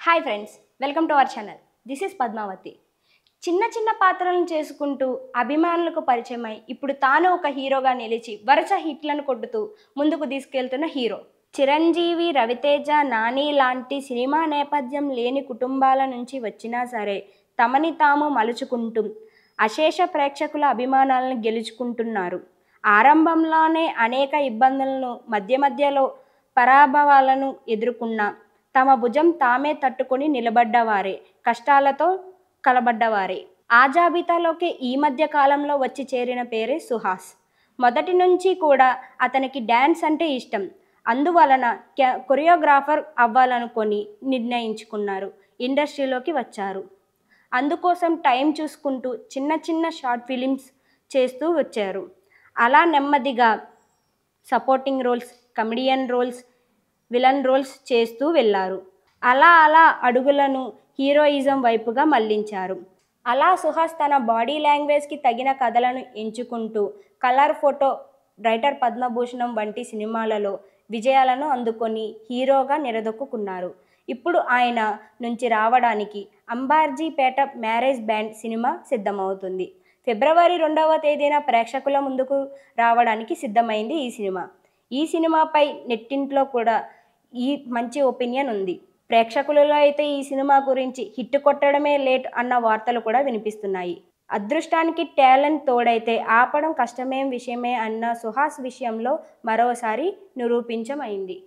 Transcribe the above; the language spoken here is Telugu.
Hi friends, welcome to our channel. This is Padmavathi. చిన్న చిన్న పాత్రలను చేసుకుంటూ అభిమానులకు పరిచయమై ఇప్పుడు తాను ఒక హీరోగా నిలిచి వరుస హిట్లను కొట్టుతూ ముందుకు తీసుకెళ్తున్న హీరో చిరంజీవి, రవితేజ, నాని లాంటి సినిమా నేపథ్యం లేని కుటుంబాల నుంచి వచ్చినా సరే తమని తాము మలుచుకుంటూ అశేష ప్రేక్షకుల అభిమానాలను గెలుచుకుంటున్నారు. ఆరంభంలోనే అనేక ఇబ్బందులను మధ్యలో పరాభవాలను ఎదుర్కొన్న తమ భుజం తామే తట్టుకొని నిలబడ్డవారే, కష్టాలతో కలబడ్డవారే. ఆ జాబితాలోకి ఈ మధ్య కాలంలో వచ్చి చేరిన పేరే సుహాస్. మొదటి నుంచి కూడా అతనికి డ్యాన్స్ అంటే ఇష్టం. అందువలన కొరియోగ్రాఫర్ అవ్వాలనుకొని నిర్ణయించుకున్నారు. ఇండస్ట్రీలోకి వచ్చారు. అందుకోసం టైం చూసుకుంటూ చిన్న చిన్న షార్ట్ ఫిలిమ్స్ చేస్తూ వచ్చారు. అలా నెమ్మదిగా supporting roles, comedian roles, villain roles చేస్తూ వెళ్ళారు. అలా అడుగులను హీరోయిజం వైపుగా మళ్లించారు. అలా సుహాస్ తన బాడీ లాంగ్వేజ్కి తగిన కథలను ఎంచుకుంటూ కలర్ ఫోటో, రైటర్ పద్మభూషణం వంటి సినిమాలలో విజయాలను అందుకొని హీరోగా నిలదొక్కున్నారు. ఇప్పుడు ఆయన నుంచి రావడానికి అంబాజీపేట మ్యారేజ్ బ్యాండ్ సినిమా సిద్ధమవుతుంది. ఫిబ్రవరి 2వ తేదీన ప్రేక్షకుల ముందుకు రావడానికి సిద్ధమైంది ఈ సినిమా. ఈ సినిమాపై నెట్టింట్లో కూడా ఈ మంచి ఒపీనియన్ ఉంది. ప్రేక్షకులలో అయితే ఈ సినిమా గురించి హిట్ కొట్టడమే లేట్ అన్న వార్తలు కూడా వినిపిస్తున్నాయి. అదృష్టానికి టాలెంట్ తోడైతే ఆపడం కష్టమేం విషయమే అన్న సుహాస్ విషయంలో మరోసారి నిరూపించమైంది.